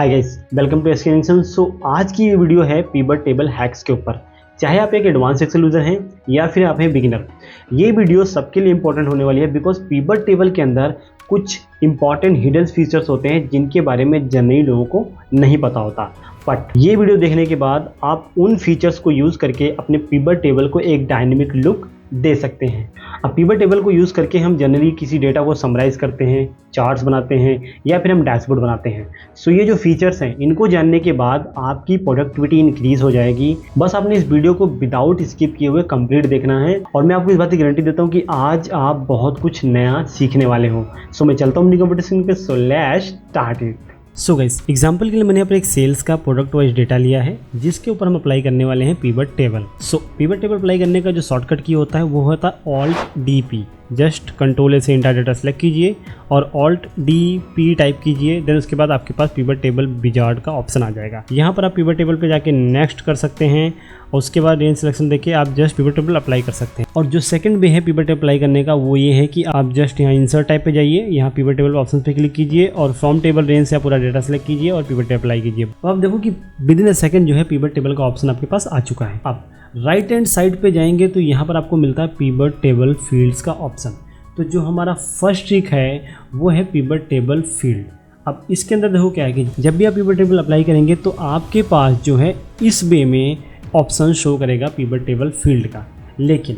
Hi guys, welcome to SK. So आज की ये वीडियो है पिवट टेबल हैक्स के ऊपर। चाहे आप एक एडवांस एक्सेल यूजर हैं या फिर आप हैं बिगिनर, ये वीडियो सबके लिए इंपॉर्टेंट होने वाली है बिकॉज पिवट टेबल के अंदर कुछ इंपॉर्टेंट हिडन फीचर्स होते हैं जिनके बारे में जनरली लोगों को नहीं पता होता। बट ये वीडियो देखने के बाद आप उन फीचर्स को यूज़ करके अपने पिवट टेबल को एक डायनेमिक लुक दे सकते हैं। अब पिवट टेबल को यूज़ करके हम जनरली किसी डेटा को समराइज़ करते हैं, चार्ट्स बनाते हैं या फिर हम डैशबोर्ड बनाते हैं। सो ये जो फीचर्स हैं इनको जानने के बाद आपकी प्रोडक्टिविटी इंक्रीज़ हो जाएगी। बस आपने इस वीडियो को विदाउट स्किप किए हुए कंप्लीट देखना है और मैं आपको इस बात की गारंटी देता हूँ कि आज आप बहुत कुछ नया सीखने वाले हो। सो मैं चलता हूँ अपनी कंपटीशन पे। So let's start it. So guys, example के लिए मैंने यहाँ पर एक सेल्स का प्रोडक्ट वाइज डेटा लिया है जिसके ऊपर हम अप्लाई करने वाले हैं पिवट टेबल। सो पिवट टेबल अप्लाई करने का जो शॉर्टकट की होता है वो होता है ऑल्ट DP। जस्ट कंट्रोल से इंटर डेटा सेलेक्ट कीजिए और ऑल्ट DP टाइप कीजिए। देन उसके बाद आपके पास पिवट टेबल विजार्ड का ऑप्शन आ जाएगा। यहाँ पर आप पिवट टेबल पे जाके नेक्स्ट कर सकते हैं और उसके बाद रेंज सिलेक्शन देके आप जस्ट पिवट टेबल अप्लाई कर सकते हैं। और जो सेकंड वे है पिवट टेबल अप्लाई करने का वो ये है कि आप जस्ट यहाँ इंसर्ट टाइप पे जाइए, यहाँ पिवट टेबल ऑप्शन पे क्लिक कीजिए और फ्रॉम टेबल रेंज से आप पूरा डेटा सेलेक्ट कीजिए और पिवट टेबल अप्लाई कीजिए। तो आप देखो कि विद इन अ सेकंड जो है पिवट टेबल का ऑप्शन आपके पास आ चुका है। आप राइट हैंड साइड पे जाएंगे तो यहाँ पर आपको मिलता है पिवट टेबल फील्ड्स का ऑप्शन। तो जो हमारा फर्स्ट ट्रिक है वो है पिवट टेबल फील्ड। अब इसके अंदर देखो क्या है कि जब भी आप पिवट टेबल अप्लाई करेंगे तो आपके पास जो है इस वे में ऑप्शन शो करेगा पिवट टेबल फील्ड का। लेकिन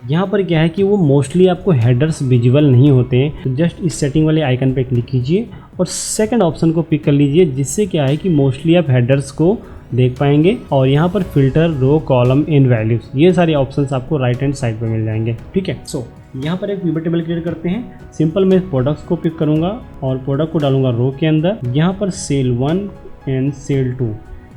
यहाँ पर क्या है कि वो मोस्टली आपको हेडर्स विजिबल नहीं होते हैं। तो जस्ट इस सेटिंग वाले आइकन पे क्लिक कीजिए और सेकंड ऑप्शन को पिक कर लीजिए, जिससे क्या है कि मोस्टली आप हेडर्स को देख पाएंगे। और यहाँ पर फिल्टर, रो, कॉलम, इन वैल्यूज, ये सारे ऑप्शंस आपको राइट हैंड साइड पे मिल जाएंगे। ठीक है। सो यहाँ पर एक पिवट टेबल क्रिएट करते हैं। सिंपल मैं प्रोडक्ट्स को पिक करूँगा और प्रोडक्ट को डालूंगा रो के अंदर। यहाँ पर सेल 1 एंड सेल 2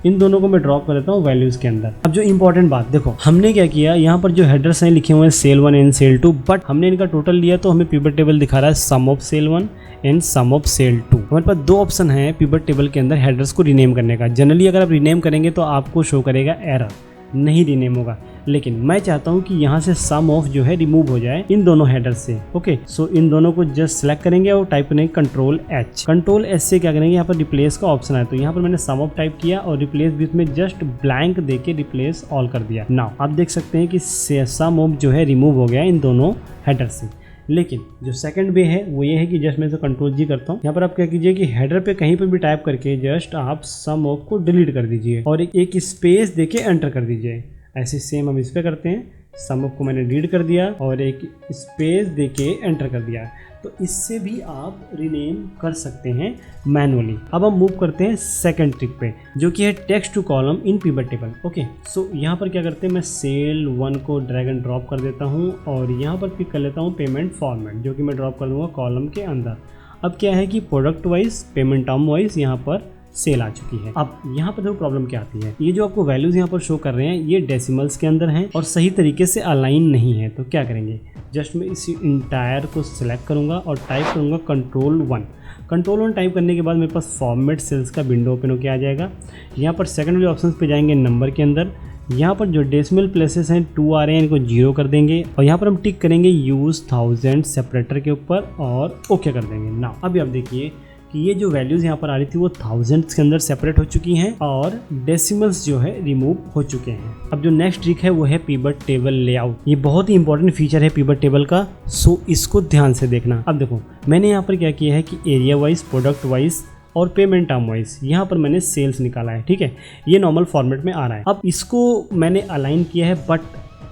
इन दोनों को मैं ड्रॉप कर देता हूँ वैल्यूज़ के अंदर। अब जो इंपॉर्टेंट बात देखो, हमने क्या किया, यहाँ पर जो हेडर्स हैं लिखे हुए हैं सेल 1 एंड सेल 2, बट हमने इनका टोटल लिया तो हमें पिवट टेबल दिखा रहा है sum of cell 1 and sum of cell 2। हमारे पास दो ऑप्शन है पिवट टेबल के अंदर हेडर्स को रीनेम करने का। जनरली अगर आप रीनेम करेंगे तो आपको शो करेगा एरर, नहीं रीनेम होगा। लेकिन मैं चाहता हूं कि यहाँ से सम ऑफ जो है रिमूव हो जाए इन दोनों हेडर से। ओके, सो इन दोनों को जस्ट सेलेक्ट करेंगे और टाइप करेंगे कंट्रोल H। कंट्रोल H से क्या करेंगे, यहाँ पर रिप्लेस का ऑप्शन है। तो यहाँ पर मैंने सम ऑफ टाइप किया और रिप्लेस बीच में जस्ट ब्लैंक देके रिप्लेस ऑल कर दिया। नाउ आप देख सकते हैं कि सम ऑफ जो है रिमूव हो गया इन दोनों हेडर से। लेकिन जो सेकंड वे है वो ये है कि जस्ट मैं इसे कंट्रोल G करता हूँ। यहाँ पर आप क्या कीजिए कि हेडर पे कहीं पर भी टाइप करके जस्ट आप सम ऑफ को डिलीट कर दीजिए और एक स्पेस देके एंटर कर दीजिए। ऐसे सेम हम इस पे करते हैं। सम ऑफ को मैंने डिलीट कर दिया और एक स्पेस देके एंटर कर दिया। तो इससे भी आप रीनेम कर सकते हैं मैनुअली। अब हम मूव करते हैं सेकंड ट्रिक पे, जो कि है text to column in pivot table. Okay, so यहाँ पर क्या करते हैं, मैं सेल 1 को ड्रैग एंड ड्रॉप कर देता हूँ और यहाँ पर पिक कर लेता हूँ पेमेंट फॉर्मेट, जो कि मैं ड्रॉप कर दूँगा कॉलम के अंदर। अब क्या है कि product wise, payment term wise यहाँ पर सेल आ चुकी है। अब यहाँ पर देखो प्रॉब्लम क्या आती है, ये जो आपको वैल्यूज यहाँ पर शो कर रहे हैं ये डेसिमल्स के अंदर हैं और सही तरीके से अलाइन नहीं है। तो क्या करेंगे, जस्ट मैं इसी इंटायर को सिलेक्ट करूँगा और टाइप करूँगा कंट्रोल 1। कंट्रोल 1 टाइप करने के बाद मेरे पास फॉर्मेट सेल्स का विंडो ओपन होकर आ जाएगा। यहाँ पर सेकंड वाले ऑप्शन पे जाएंगे नंबर के अंदर। यहाँ पर जो डेसिमल प्लेसेस हैं 2 आ रहे हैं, इनको 0 कर देंगे और यहाँ पर हम टिक करेंगे यूज़ 1000 सेपरेटर के ऊपर और ओके कर देंगे। नाउ अभी आप देखिए कि ये जो वैल्यूज़ यहाँ पर आ रही थी वो थाउजेंड्स के अंदर सेपरेट हो चुकी हैं और डेसिमल्स जो है रिमूव हो चुके हैं। अब जो नेक्स्ट ट्रिक है वो है पिवट टेबल लेआउट। ये बहुत ही इंपॉर्टेंट फीचर है पिवट टेबल का, सो इसको ध्यान से देखना। अब देखो मैंने यहाँ पर क्या किया है कि एरिया वाइज, प्रोडक्ट वाइज और पेमेंट टर्म वाइज यहाँ पर मैंने सेल्स निकाला है। ठीक है, ये नॉर्मल फॉर्मेट में आ रहा है। अब इसको मैंने अलाइन किया है, बट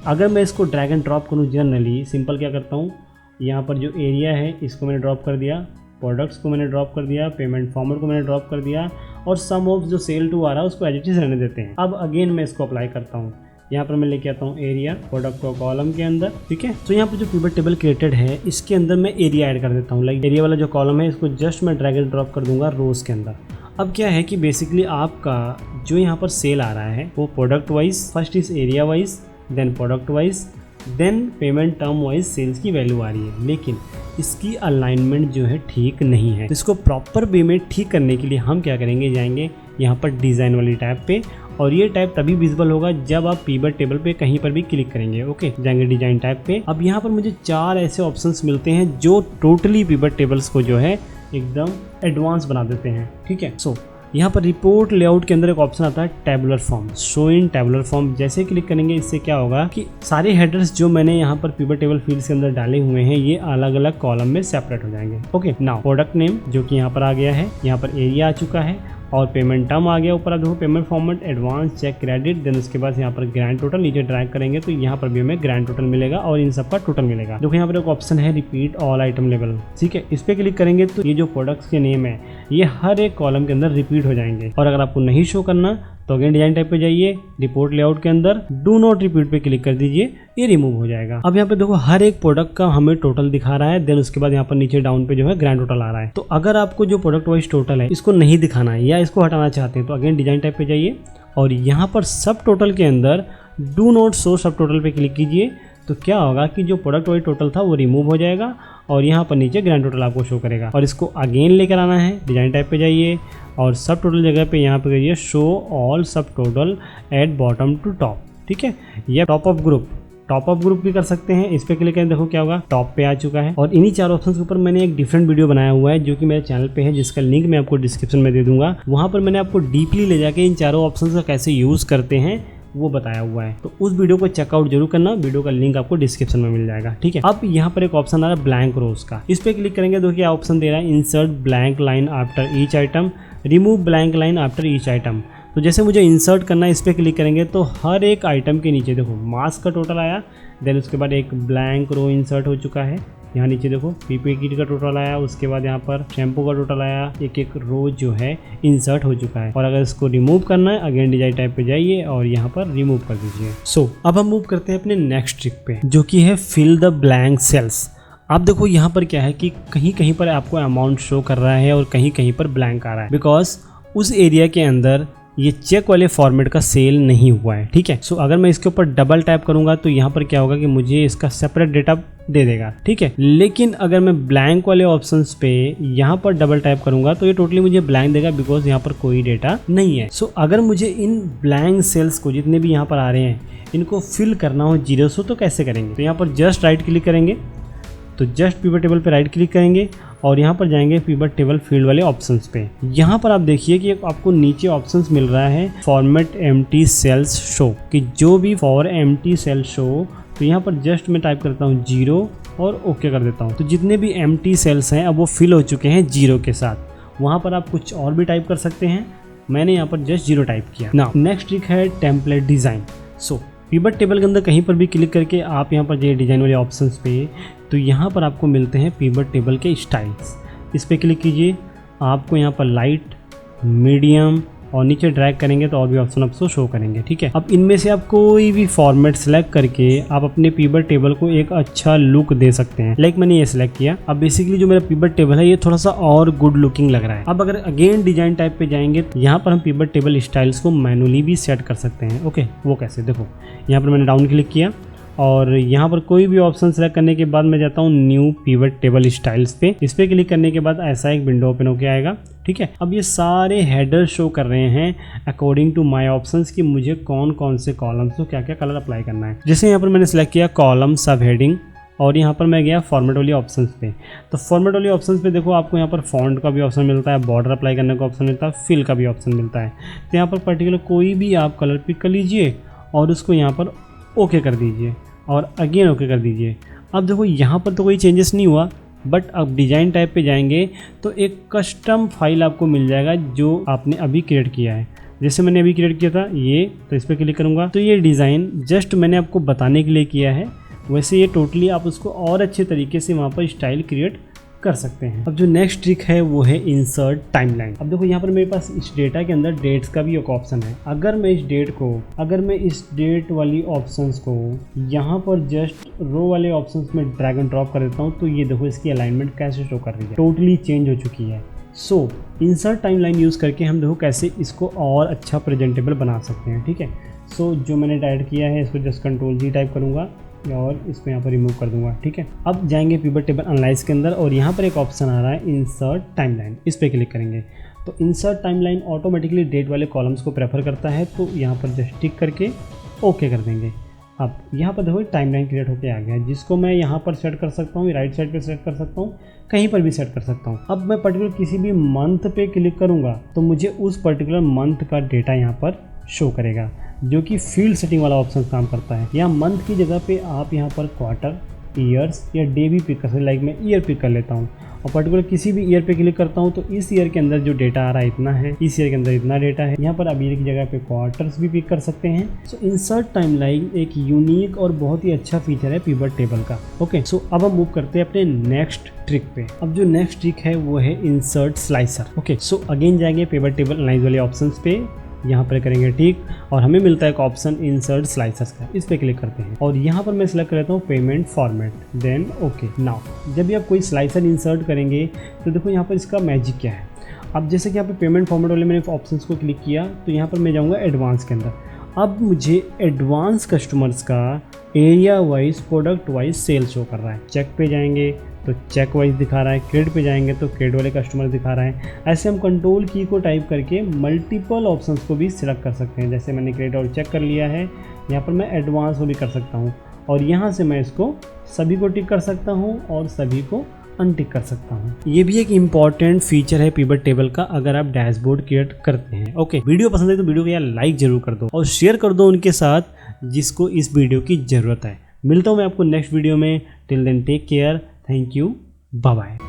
अगर मैं इसको ड्रैग एंड ड्रॉप करूँ जनरली सिंपल क्या करता हूँ, यहाँ पर जो एरिया है इसको मैंने ड्रॉप कर दिया, प्रोडक्ट्स को मैंने ड्रॉप कर दिया, पेमेंट फॉर्मेट को मैंने ड्रॉप कर दिया और सम ऑफ जो सेल 2 आ रहा है उसको एज इट इज रहने देते हैं। अब अगेन मैं इसको अप्लाई करता हूँ। यहाँ पर मैं लेके आता हूँ एरिया, प्रोडक्ट को कॉलम के अंदर। ठीक है, तो यहाँ पर जो पिवट टेबल क्रिएटेड है इसके अंदर मैं एरिया ऐड कर देता हूँ। लाइक एरिया वाला जो कॉलम है इसको जस्ट मैं ड्रैग एंड ड्रॉप कर दूंगा रोज के अंदर। अब क्या है कि बेसिकली आपका जो यहाँ पर सेल आ रहा है वो product wise, first is area wise, then product wise, then payment term wise sales की वैल्यू आ रही है, लेकिन इसकी अलाइनमेंट जो है ठीक नहीं है। तो इसको प्रॉपर वे में ठीक करने के लिए हम क्या करेंगे, जाएंगे यहाँ पर डिज़ाइन वाली टैब पे और ये टाइप तभी विजिबल होगा जब आप पिवट टेबल पे कहीं पर भी क्लिक करेंगे। ओके, जाएंगे डिजाइन टाइप पे। अब यहाँ पर मुझे 4 ऐसे ऑप्शंस मिलते हैं जो टोटली पिवट टेबल्स को जो है एकदम एडवांस बना देते हैं। ठीक है, सो यहाँ पर रिपोर्ट लेआउट के अंदर एक ऑप्शन आता है tabular form, show in tabular form. जैसे क्लिक करेंगे इससे क्या होगा कि सारे हेडर्स जो मैंने यहाँ पर पिवट टेबल फील्ड्स के अंदर डाले हुए हैं ये अलग अलग कॉलम में सेपरेट हो जाएंगे। ओके, नाउ प्रोडक्ट नेम जो कि यहाँ पर आ गया है, यहाँ पर एरिया आ चुका है और पेमेंट टर्म आ गया। ऊपर आप देखो payment format, advance, cheque, credit, then उसके बाद यहाँ पर ग्रैंड टोटल। नीचे ड्रैग करेंगे तो यहाँ पर भी हमें ग्रैंड टोटल मिलेगा और इन सब का टोटल मिलेगा। देखो यहाँ पर एक ऑप्शन है रिपीट ऑल आइटम लेवल, ठीक है, इस पर क्लिक करेंगे तो ये जो प्रोडक्ट्स के नेम है ये हर एक कॉलम के अंदर रिपीट हो जाएंगे। और अगर आपको नहीं शो करना तो अगेन डिजाइन टाइप पे जाइए, रिपोर्ट लेआउट के अंदर डू नॉट रिपीट पे क्लिक कर दीजिए, ये रिमूव हो जाएगा। अब यहाँ पे देखो हर एक प्रोडक्ट का हमें टोटल दिखा रहा है, देन उसके बाद यहाँ पर नीचे डाउन पे जो है ग्रैंड टोटल आ रहा है। तो अगर आपको जो प्रोडक्ट वाइज टोटल है इसको नहीं दिखाना है या इसको हटाना चाहते हैं तो अगेन डिजाइन टाइप पे जाइए और यहाँ पर सब टोटल के अंदर डू नॉट शो सब टोटल पे क्लिक कीजिए। तो क्या होगा कि जो प्रोडक्ट वाइज टोटल था वो रिमूव हो जाएगा और यहाँ पर नीचे ग्रैंड टोटल आपको शो करेगा। और इसको अगेन लेकर आना है, डिजाइन टाइप पे जाइए और सब टोटल जगह पे यहाँ पे करिए शो ऑल सब total at bottom to top, ठीक है। या टॉप ऑफ ग्रुप भी कर सकते हैं। इस पे क्लिक करें, देखो क्या होगा, टॉप पे आ चुका है। और इन्हीं चार ऑप्शंस के ऊपर मैंने एक डिफरेंट वीडियो बनाया हुआ है जो कि मेरे चैनल पे है, जिसका लिंक मैं आपको डिस्क्रिप्शन में दे दूंगा। वहाँ पर मैंने आपको डीपली ले जाके इन चारों ऑप्शंस का कैसे यूज़ करते हैं वो बताया हुआ है। तो उस वीडियो को चेकआउट जरूर करना, वीडियो का लिंक आपको डिस्क्रिप्शन में मिल जाएगा, ठीक है। अब यहाँ पर एक ऑप्शन आ रहा है ब्लैंक रोज का, इस पे क्लिक करेंगे तो क्या ऑप्शन दे रहा है, insert blank line after each item, remove blank line after each item. तो जैसे मुझे इंसर्ट करना है, इस पर क्लिक करेंगे तो हर एक आइटम के नीचे देखो मास्क का टोटल आया, देन उसके बाद एक ब्लैंक रो इंसर्ट हो चुका है। यहाँ नीचे देखो पीपी किट का टोटल आया, उसके बाद यहाँ पर शैम्पू का टोटल आया, एक एक रो जो है इंसर्ट हो चुका है। और अगर इसको रिमूव करना है अगेन डिजाइन टाइप पे जाइए और यहाँ पर रिमूव कर दीजिए। सो अब हम मूव करते हैं अपने नेक्स्ट ट्रिक पे जो कि है फिल द ब्लैंक सेल्स। आप देखो यहाँ पर क्या है कि कहीं कहीं पर आपको अमाउंट शो कर रहा है और कहीं कहीं पर ब्लैंक आ रहा है, बिकॉज उस एरिया के अंदर ये चेक वाले फॉर्मेट का सेल नहीं हुआ है, ठीक है। सो अगर मैं इसके ऊपर डबल टैप करूंगा तो यहाँ पर क्या होगा कि मुझे इसका सेपरेट डेटा दे देगा, ठीक है। लेकिन अगर मैं ब्लैंक वाले ऑप्शंस पे यहाँ पर डबल टैप करूंगा तो ये टोटली मुझे ब्लैंक देगा, बिकॉज यहाँ पर कोई डेटा नहीं है। सो अगर मुझे इन ब्लैंक सेल्स को जितने भी यहाँ पर आ रहे हैं इनको फिल करना हो 0 से तो कैसे करेंगे, तो यहाँ पर जस्ट राइट क्लिक करेंगे, तो जस्ट पिवट टेबल पे राइट क्लिक करेंगे और यहाँ पर जाएंगे पिवट टेबल फील्ड वाले ऑप्शंस पे। यहाँ पर आप देखिए कि आपको नीचे ऑप्शंस मिल रहा है फॉर्मेट एम्प्टी सेल्स शो, कि जो भी फॉर एम्प्टी सेल शो, तो यहाँ पर जस्ट मैं टाइप करता हूँ 0 और ओके कर देता हूँ। तो जितने भी एम्प्टी सेल्स हैं अब वो फिल हो चुके हैं 0 के साथ। वहाँ पर आप कुछ और भी टाइप कर सकते हैं, मैंने यहाँ पर जस्ट 0 टाइप किया। नाउ नेक्स्ट ट्रिक है टेम्पलेट डिज़ाइन। सो पिवट टेबल के अंदर कहीं पर भी क्लिक करके आप यहाँ पर जाइए डिज़ाइन वाले ऑप्शंस पे, तो यहाँ पर आपको मिलते हैं पिवट टेबल के स्टाइल्स। इस पर क्लिक कीजिए, आपको यहाँ पर लाइट, मीडियम और नीचे ड्रैग करेंगे तो और भी ऑप्शन आपको शो करेंगे, ठीक है। अब इनमें से आप कोई भी फॉर्मेट सेलेक्ट करके आप अपने पिवट टेबल को एक अच्छा लुक दे सकते हैं। लाइक मैंने ये सिलेक्ट किया। अब बेसिकली जो मेरा पिवट टेबल है ये थोड़ा सा और गुड लुकिंग लग रहा है। अब अगर अगेन डिजाइन टाइप पे जाएंगे तो यहाँ पर हम पिवट टेबल स्टाइल्स को मैनुअली भी सेट कर सकते हैं। ओके, वो कैसे, देखो यहाँ पर मैंने डाउन क्लिक किया और यहाँ पर कोई भी ऑप्शन सेलेक्ट करने के बाद मैं जाता हूँ न्यू पिवट टेबल स्टाइल्स पे। इस पर क्लिक करने के बाद ऐसा एक विंडो ओपन होकर आएगा, ठीक है। अब ये सारे हेडर शो कर रहे हैं अकॉर्डिंग टू माय ऑप्शंस कि मुझे कौन कौन से कॉलम्स को क्या क्या कलर अप्लाई करना है। जैसे यहाँ पर मैंने सेलेक्ट किया कॉलम सब हेडिंग और यहाँ पर मैं गया फॉर्मेट वाली ऑप्शंस पे। तो फॉर्मेट वाली ऑप्शंस पे देखो आपको यहाँ पर फॉन्ट का भी ऑप्शन मिलता है, बॉर्डर अप्लाई करने का ऑप्शन मिलता है, फिल का भी ऑप्शन मिलता है। तो यहाँ पर पर्टिकुलर कोई भी आप कलर पिक कर लीजिए और उसको यहाँ पर ओके कर दीजिए और अगेन ओके कर दीजिए। अब देखो यहाँ पर तो कोई चेंजेस नहीं हुआ, बट अब डिज़ाइन टाइप पे जाएंगे तो एक कस्टम फाइल आपको मिल जाएगा जो आपने अभी क्रिएट किया है। जैसे मैंने अभी क्रिएट किया था ये, तो इस पर क्लिक करूँगा तो ये डिज़ाइन जस्ट मैंने आपको बताने के लिए किया है, वैसे ये टोटली आप उसको और अच्छे तरीके से वहाँ पर स्टाइल क्रिएट कर सकते हैं। अब जो नेक्स्ट ट्रिक है वो है इंसर्ट टाइमलाइन। अब देखो यहाँ पर मेरे पास इस डेटा के अंदर डेट्स का भी एक ऑप्शन है। अगर मैं इस डेट वाली ऑप्शंस को यहाँ पर जस्ट रो वाले ऑप्शंस में ड्रैग एंड ड्रॉप कर देता हूँ तो ये देखो इसकी अलाइनमेंट कैसे शो कर रही है, टोटली चेंज हो चुकी है। सो इंसर्ट टाइमलाइन यूज़ करके हम देखो कैसे इसको और अच्छा प्रेजेंटेबल बना सकते हैं, ठीक है। सो जो मैंने टाइप किया है इसको जस्ट Ctrl+G टाइप करूँगा और इसको यहाँ पर रिमूव कर दूंगा, ठीक है। अब जाएंगे पिवट टेबल एनालाइज के अंदर और यहाँ पर एक ऑप्शन आ रहा है इंसर्ट टाइमलाइन। इस पर क्लिक करेंगे तो इंसर्ट टाइमलाइन ऑटोमेटिकली डेट वाले कॉलम्स को प्रेफर करता है, तो यहाँ पर जस्ट टिक करके ओके कर देंगे। अब यहाँ पर देखो टाइमलाइन क्रिएट होकर आ गया है, जिसको मैं यहाँ पर सेट कर सकता हूँ, राइट साइड पे सेट कर सकता हूँ, कहीं पर भी सेट कर सकता हूँ। अब मैं पर्टिकुलर किसी भी मंथ पे क्लिक करूँगा तो मुझे उस पर्टिकुलर मंथ का डेटा यहाँ पर शो करेगा, जो कि फील्ड सेटिंग वाला ऑप्शन काम करता है। यहाँ मंथ की जगह पे आप यहाँ पर क्वार्टर, ईयर्स या डे भी पिक कर सकते, लाइक मैं ईयर पिक कर लेता हूँ और पर्टिकुलर किसी भी ईयर पे क्लिक करता हूँ तो इस ईयर के अंदर जो डेटा आ रहा है इतना है, इस ईयर के अंदर इतना डेटा है। यहाँ पर अब ईयर की जगह पे क्वार्टर्स भी पिक कर सकते हैं। सो इंसर्ट टाइमलाइन एक यूनिक और बहुत ही अच्छा फीचर है पिवट टेबल का। ओके, सो अब हम मूव करते हैं अपने नेक्स्ट ट्रिक पे। अब जो नेक्स्ट ट्रिक है वो है insert slicer. Okay, so again जाएंगे पिवट टेबल एनालाइज वाले ऑप्शन पे, यहाँ पर करेंगे ठीक, और हमें मिलता है एक ऑप्शन इंसर्ट स्लाइसर्स का, इस पे क्लिक करते हैं और यहाँ पर मैं सिलेक्ट कर लेता हूँ payment format, then okay. Now जब भी आप कोई स्लाइसर इंसर्ट करेंगे तो देखो यहाँ पर इसका मैजिक क्या है। अब जैसे कि यहाँ पे पेमेंट फॉर्मेट वाले मैंने ऑप्शंस को क्लिक किया तो यहाँ पर मैं जाऊँगा एडवांस के अंदर। अब मुझे एडवांस कस्टमर्स का area wise, product wise sale show कर रहा है। चेक पे जाएंगे तो चेक वाइज दिखा रहा है, क्रेडिट पे जाएंगे तो क्रेडिट वाले कस्टमर दिखा रहा है। ऐसे हम कंट्रोल की को टाइप करके मल्टीपल ऑप्शंस को भी सिलेक्ट कर सकते हैं। जैसे मैंने क्रेडिट और चेक कर लिया है, यहाँ पर मैं एडवांस को भी कर सकता हूँ और यहाँ से मैं इसको सभी को टिक कर सकता हूँ और सभी को अनटिक कर सकता हूँ। ये भी एक इम्पॉर्टेंट फीचर है पिवट टेबल का अगर आप डैशबोर्ड क्रिएट करते हैं। ओके, वीडियो पसंद है तो वीडियो को यार लाइक जरूर कर दो और शेयर कर दो उनके साथ जिसको इस वीडियो की ज़रूरत है। मिलता हूँ मैं आपको नेक्स्ट वीडियो में। Till then take care, thank you, bye bye.